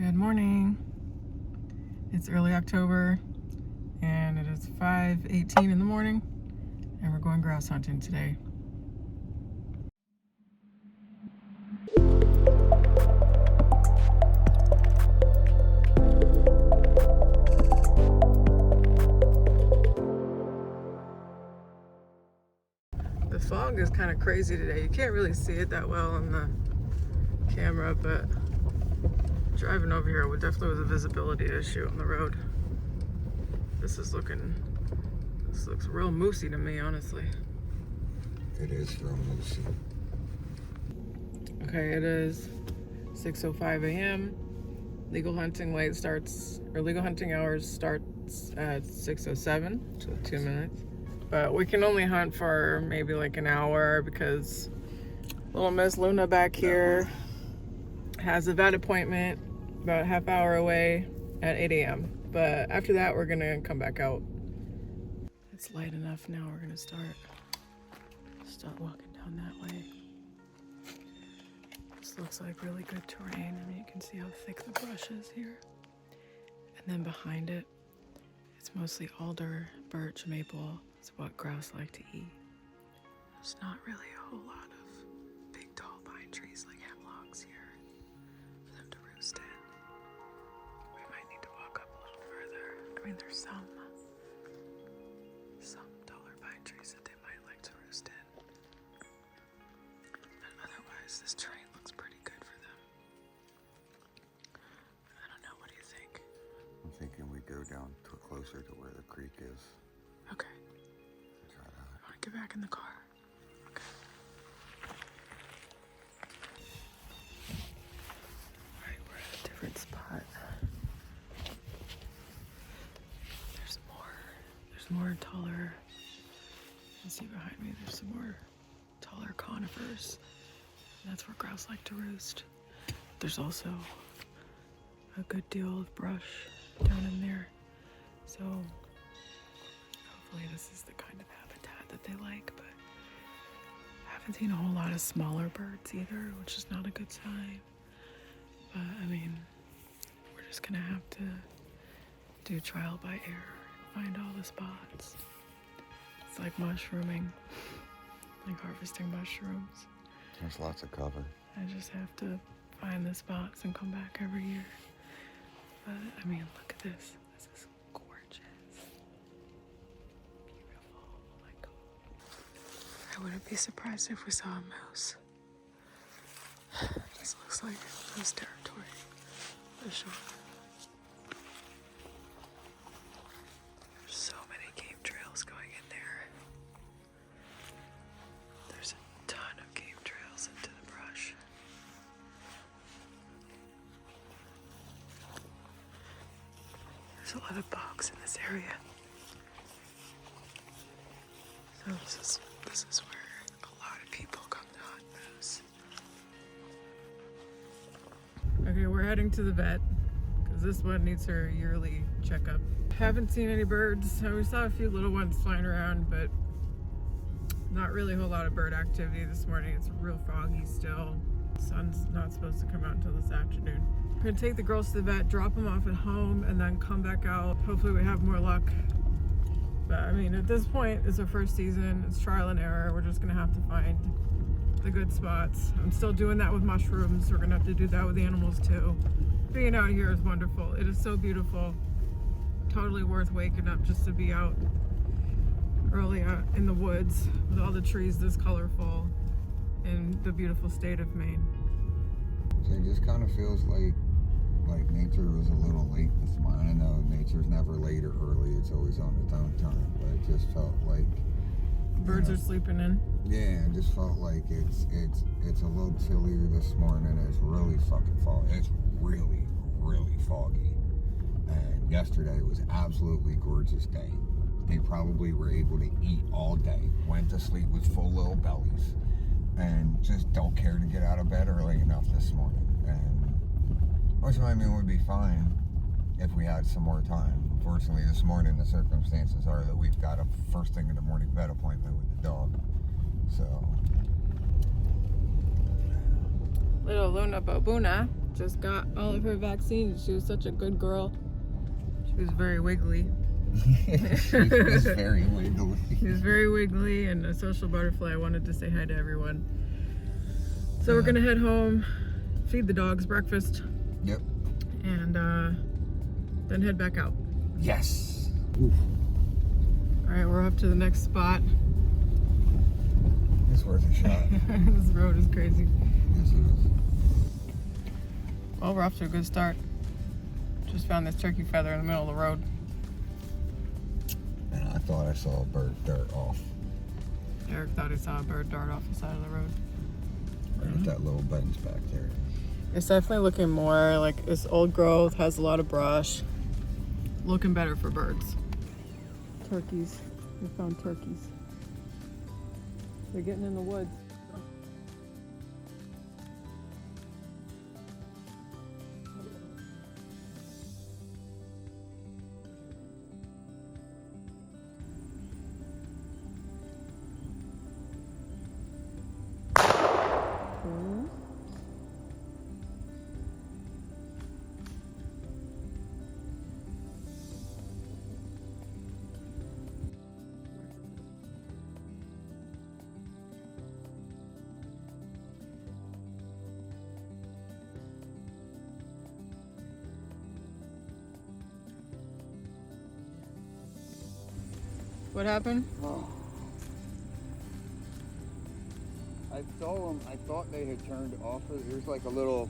Good morning. It's early October and it is 5:18 in the morning and we're going grouse hunting today. The fog is kind of crazy today. You can't really see it that well on the camera, but driving over here definitely was a visibility issue on the road. This looks real moosey to me, honestly. It is real moosey. Okay, it is 6:05 a.m. Legal hunting hours starts at 6:07, so 2 minutes. But we can only hunt for maybe like an hour because little Miss Luna back here has a vet appointment about a half hour away at 8 a.m. But after that, we're gonna come back out. It's light enough now. We're gonna start walking down that way. This looks like really good terrain. I mean, you can see how thick the brush is here. And then behind it, it's mostly alder, birch, maple. It's what grouse like to eat. There's not really a whole lot of big tall pine trees like hemlocks here for them to roost in. We might need to walk up a little further. I mean, there's some taller pine trees that they might like to roost in. But otherwise, this terrain looks pretty good for them. I don't know, what do you think? I'm thinking we go down closer to where the creek is. Okay. Try that. I want to get back in the car. Okay. Alright, we're at a different spot. There's more taller. You can see behind me, there's some more taller conifers. And that's where grouse like to roost. There's also a good deal of brush down in there. So hopefully this is the kind of habitat that they like, but I haven't seen a whole lot of smaller birds either, which is not a good sign. But I mean, we're just gonna have to do trial by error, find all the spots. It's like mushrooming, like harvesting mushrooms. There's lots of cover. I just have to find the spots and come back every year. But I mean, look at this. This is gorgeous. Beautiful. Oh my God. I wouldn't be surprised if we saw a moose. This looks like moose territory for sure. There's so many game trails going in there. There's a ton of game trails into the brush. There's a lot of bogs in this area. So this is where a lot of people come to hunt moose. Okay, we're heading to the vet because this one needs her yearly checkup. Haven't seen any birds. We saw a few little ones flying around, but not really a whole lot of bird activity this morning. It's real foggy still. Sun's not supposed to come out until this afternoon. We're gonna take the girls to the vet, drop them off at home, and then come back out. Hopefully we have more luck. But I mean, at this point, it's our first season. It's trial and error. We're just gonna have to find the good spots. I'm still doing that with mushrooms. We're gonna have to do that with the animals too. Being out here is wonderful. It is so beautiful. Totally worth waking up just to be out early out in the woods with all the trees this colorful in the beautiful state of Maine. So it just kind of feels like nature was a little late this morning. I know nature's never late or early. It's always on its own time, but it just felt like Birds are sleeping in. Yeah, it just felt like it's a little chillier this morning. It's really fucking foggy. It's really, really foggy. And yesterday was absolutely gorgeous day. They probably were able to eat all day, went to sleep with full little bellies, and just don't care to get out of bed early enough this morning. And which I mean would be fine if we had some more time. Unfortunately, this morning the circumstances are that we've got a first thing in the morning vet appointment with the dog. So Little Luna Babuna just got all of her vaccines. She was such a good girl. She was very wiggly. She was very wiggly. She was very wiggly and a social butterfly. I wanted to say hi to everyone. So we're gonna head home, feed the dogs breakfast. Yep. And then head back out. Yes. Oof. All right, we're off to the next spot. It's worth a shot. This road is crazy. Yes, it is. Well, we're off to a good start. Just found this turkey feather in the middle of the road. And I thought I saw a bird dart off. Eric thought he saw a bird dart off the side of the road. Right at that little bench back there. It's definitely looking more like it's old growth, has a lot of brush. Looking better for birds. Turkeys. We found turkeys. They're getting in the woods. What happened? Oh. I saw them. I thought they had turned off. There's like a little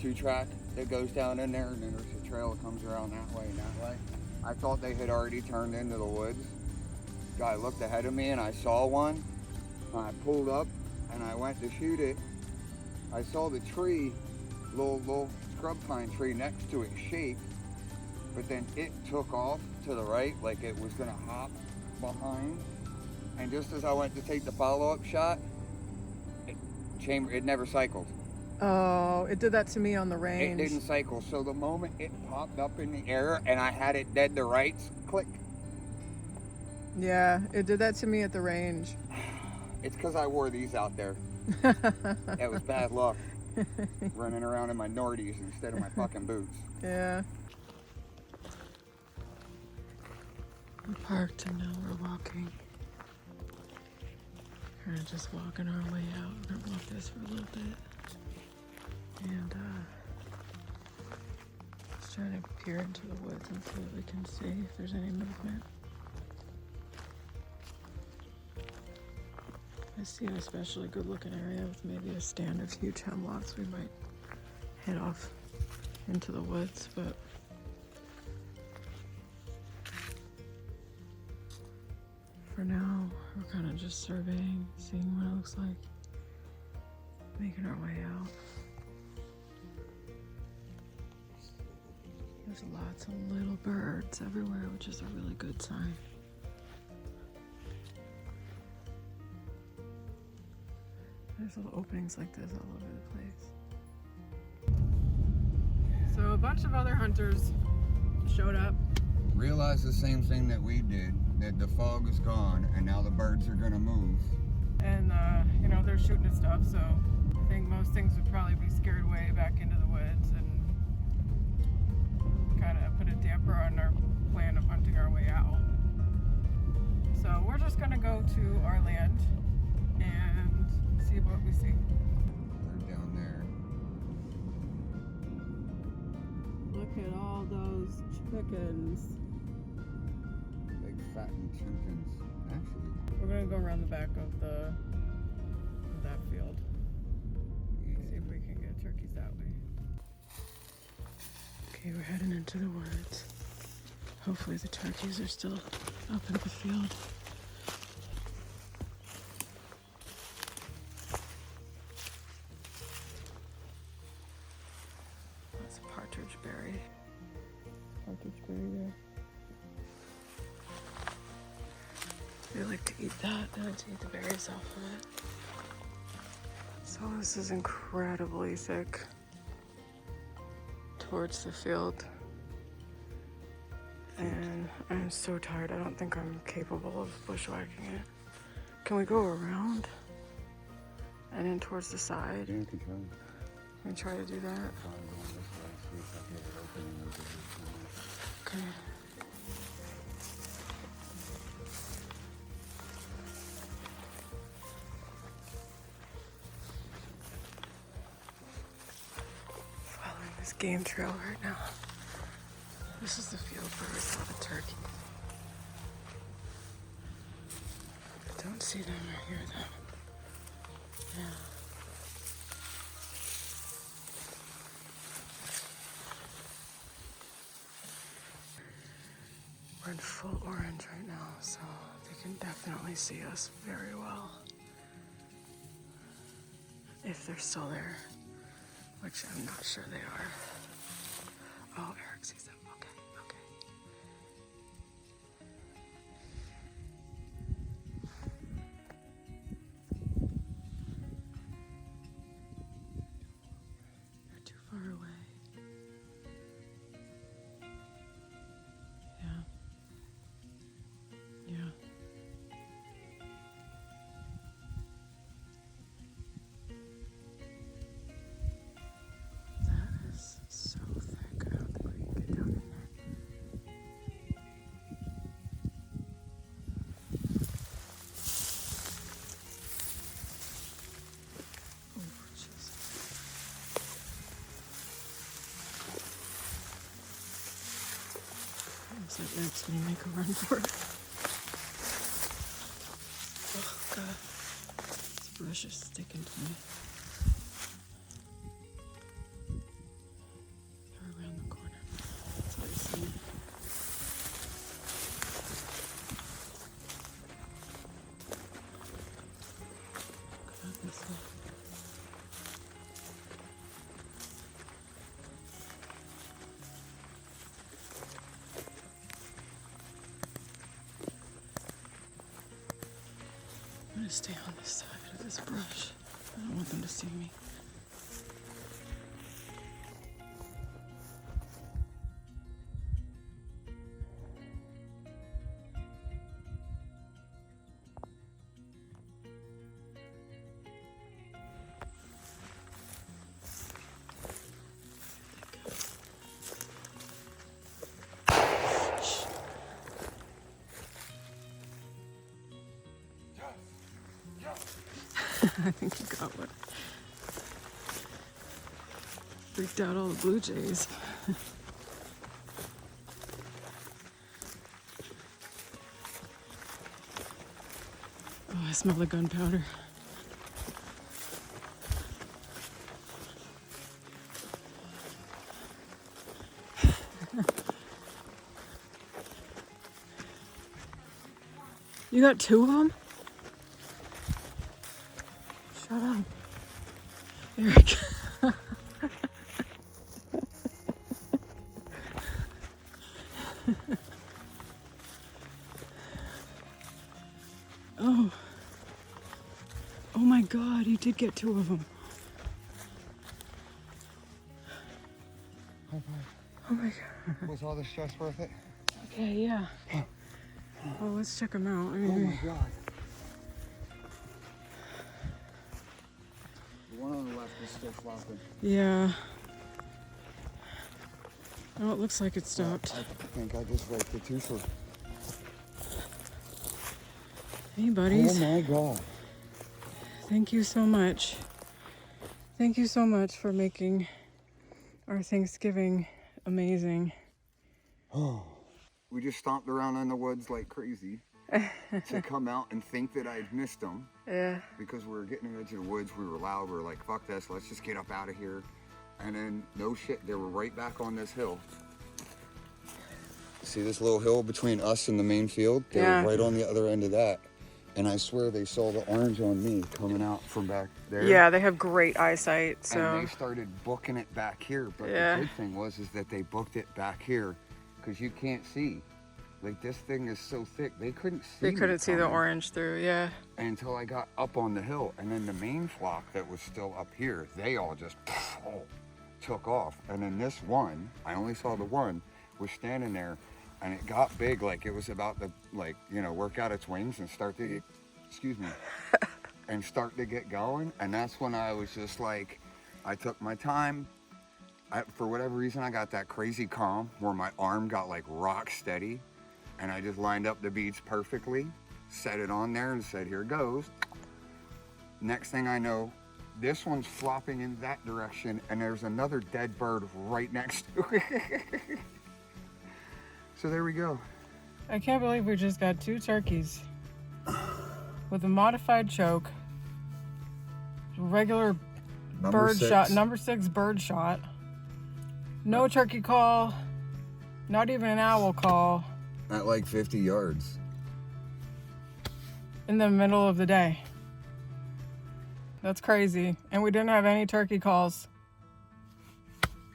2-track that goes down in there, and then there's a trail that comes around that way and that way. I thought they had already turned into the woods. Guy looked ahead of me, and I saw one. I pulled up, and I went to shoot it. I saw the tree, little scrub pine tree next to it shake, but then it took off to the right like it was gonna hop behind, and just as I went to take the follow-up shot, it never cycled. Oh, it did that to me on the range. It didn't cycle, so the moment it popped up in the air and I had it dead to rights, click. Yeah, it did that to me at the range. It's because I wore these out there. That was bad luck. Running around in my Nordies instead of my fucking boots. Yeah. We parked and now we're walking. We're just walking our way out. We're gonna walk this for a little bit. And just trying to peer into the woods and see what we can see, if there's any movement. I see an especially good looking area with maybe a stand of huge hemlocks. We might head off into the woods, but for now, we're kind of just surveying, seeing what it looks like, making our way out. There's lots of little birds everywhere, which is a really good sign. There's little openings like this all over the place. So a bunch of other hunters showed up. Realized the same thing that we did, that the fog is gone and now the birds are gonna move. And you know, they're shooting at stuff, so I think most things would probably be scared away back into the woods and kind of put a damper on our plan of hunting our way out. So we're just gonna go to our land and see what we see. They're down there. Look at all those chickens. Big fattened chickens. Actually, We're gonna go around the back of that field. yeah. See if we can get turkeys that way. Okay, we're heading into the woods. Hopefully the turkeys are still up in the field. That's a partridge berry. Partridge berry there. They like to eat that. They like to eat the berries off of it. So this is incredibly thick towards the field. And I'm so tired. I don't think I'm capable of bushwhacking it. Can we go around? And in towards the side? Yeah, I can try. Can we try to do that? Okay. Following this game trail right now. This is the field where we saw the turkey. I don't see them or hear them. Yeah. We're in full orange right now, so they can definitely see us very well. If they're still there, which I'm not sure they are. Oh, Eric sees them. Okay, okay. They're too far away. Yeah. Yeah. That is so thick. I don't think we can get down in there. Oh, jeez. Is that next when you make a run for it? Oh, God. This brush is sticking to me. They're around the corner. That's what I see. Go back this way. I'm gonna stay on this side of this brush. I don't want them to see me. I think he got one. Freaked out all the blue jays. Oh, I smell the gunpowder. You got two of them? Shut up. Eric. Oh. Oh my God, you did get two of them. High five. Oh my God. Was all the stress worth it? Okay, yeah. Well, let's check them out. Oh my God. The one on the left is still flopping. Yeah. Oh, it looks like it stopped. I think I just raped the tooth. Hey, buddies. Oh my God. Thank you so much. Thank you so much for making our Thanksgiving amazing. Oh. We just stomped around in the woods like crazy to come out and think that I'd missed them. Yeah. Because we were getting into the woods, we were loud, we were like, fuck this, let's just get up out of here. And then, no shit, they were right back on this hill. See this little hill between us and the main field? They were right on the other end of that. And I swear they saw the orange on me coming out from back there. Yeah, they have great eyesight, so. And they started booking it back here. But the good thing was that they booked it back here because you can't see. Like, this thing is so thick, they couldn't see. They couldn't see the orange through, yeah. Until I got up on the hill. And then the main flock that was still up here, they all just took off. And then this one, I only saw the one, was standing there. And it got big, like it was about to, like, you know, work out its wings and start to get, excuse me, and start to get going. And that's when I was just like, I took my time. For whatever reason, I got that crazy calm where my arm got like rock steady, and I just lined up the beads perfectly, set it on there and said, here goes. Next thing I know, this one's flopping in that direction, and there's another dead bird right next to it. So there we go. I can't believe we just got 2 turkeys with a modified choke, regular bird shot, number 6 bird shot. No turkey call, not even an owl call. At like 50 yards. In the middle of the day. That's crazy. And we didn't have any turkey calls.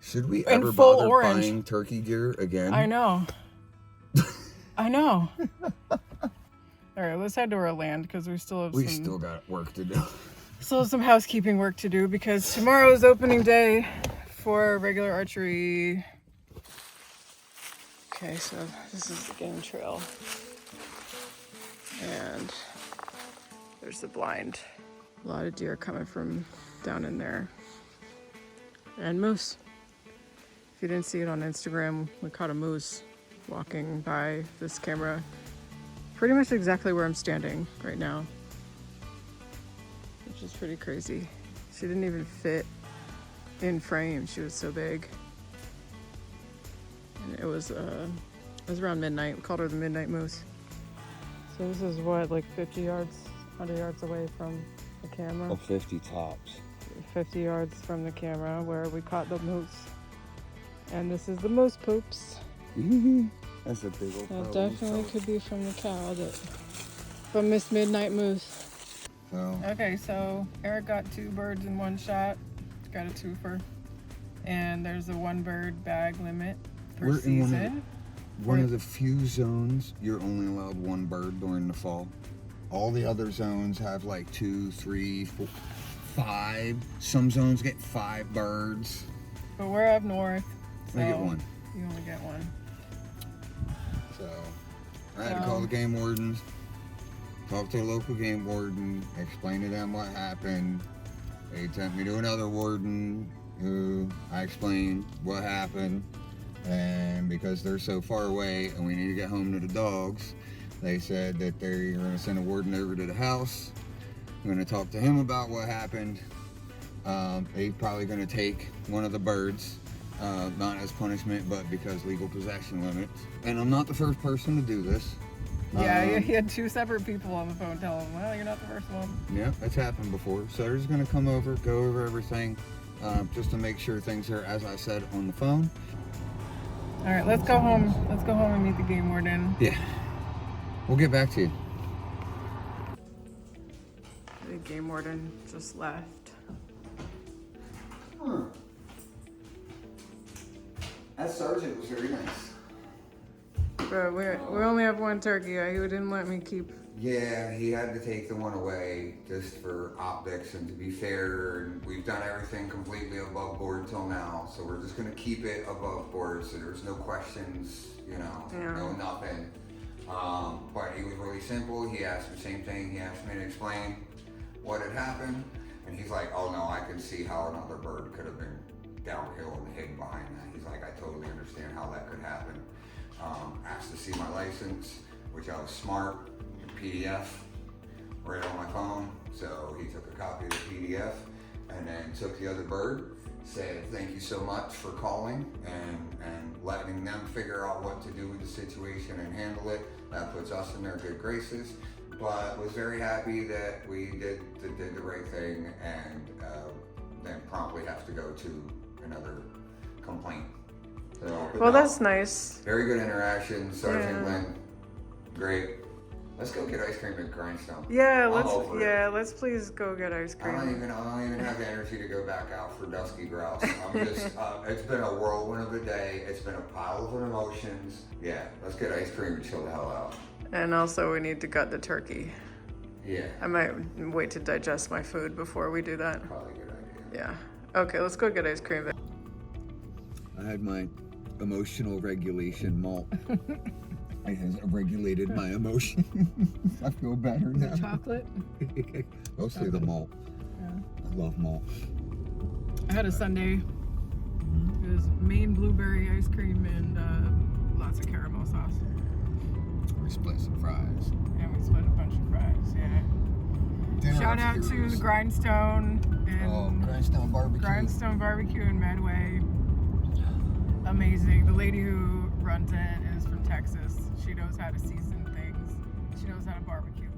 Should we In ever full bother orange. buying turkey gear again? I know. I know. All right, let's head to our land because we still have still got work to do. Still have some housekeeping work to do because tomorrow is opening day for regular archery. Okay, so this is the game trail. And there's the blind. A lot of deer coming from down in there. And moose. If you didn't see it on Instagram, we caught a moose walking by this camera. Pretty much exactly where I'm standing right now. Which is pretty crazy. She didn't even fit in frame. She was so big. And it was around midnight. We called her the Midnight Moose. So this is what, like 50 yards, 100 yards away from the camera? 50 tops. 50 yards from the camera where we caught the moose. And this is the moose poops. That's a big old That definitely could be from the cow, from Miss Midnight Moose. So. Okay, so Eric got 2 birds in one shot. Got a twofer. And there's a 1 bird bag limit per We're in season. One of the few zones you're only allowed 1 bird during the fall. All the other zones have like 2, 3, 4, 5. Some zones get 5 birds. But we're up north. So I get 1. You only get 1. So I had to call the game wardens, talk to the local game warden, explain to them what happened. They sent me to another warden who I explained what happened. And because they're so far away and we need to get home to the dogs, they said that they're going to send a warden over to the house. I'm going to talk to him about what happened. They're probably going to take one of the birds, not as punishment, but because legal possession limits. And I'm not the first person to do this. Yeah, he had 2 separate people on the phone tell him, well, you're not the first one. Yeah, that's happened before. So they're just going to come over, go over everything, just to make sure things are as I said on the phone. All right, let's go home. Let's go home and meet the game warden. Yeah, we'll get back to you. The game warden just left. Huh. That sergeant was very nice. But we only have 1 turkey. He didn't let me keep. Yeah, he had to take the one away just for optics, and to be fair, we've done everything completely above board till now, so we're just gonna keep it above board so there's no questions, you know, no nothing. But he was really simple. He asked the same thing. He asked me to explain what had happened, and he's like, oh no, I can see how another bird could have been downhill and hidden behind that. He's like, I totally understand how that could happen. Asked to see my license, which I was smart, PDF right on my phone. So he took a copy of the PDF and then took the other bird, said thank you so much for calling and letting them figure out what to do with the situation and handle it. That puts us in their good graces, but was very happy that we did the right thing, and then promptly have to go to another complaint. So, Well, that's nice. very good interaction. Sergeant Lynn, great. Let's go get ice cream at Grindstone. Yeah, I'm let's please go get ice I cream. don't even have the energy to go back out for dusky grouse. I'm just, it's been a whirlwind of a day. It's been a pile of emotions. Yeah, let's get ice cream and chill the hell out. And also we need to gut the turkey. Yeah. I might wait to digest my food before we do that. Probably a good idea. Yeah. Okay, let's go get ice cream. I had my emotional regulation malt. I has regulated my emotions. I feel better now. Chocolate? Mostly the malt. Yeah. I love malt. I had a sundae. It was Maine blueberry ice cream and lots of caramel sauce. We split some fries. And we split a bunch of fries, yeah. Shout out to the Grindstone and Grindstone Barbecue. Grindstone Barbecue in Medway. Amazing. The lady who runs it is from Texas. She knows how to season things. She knows how to barbecue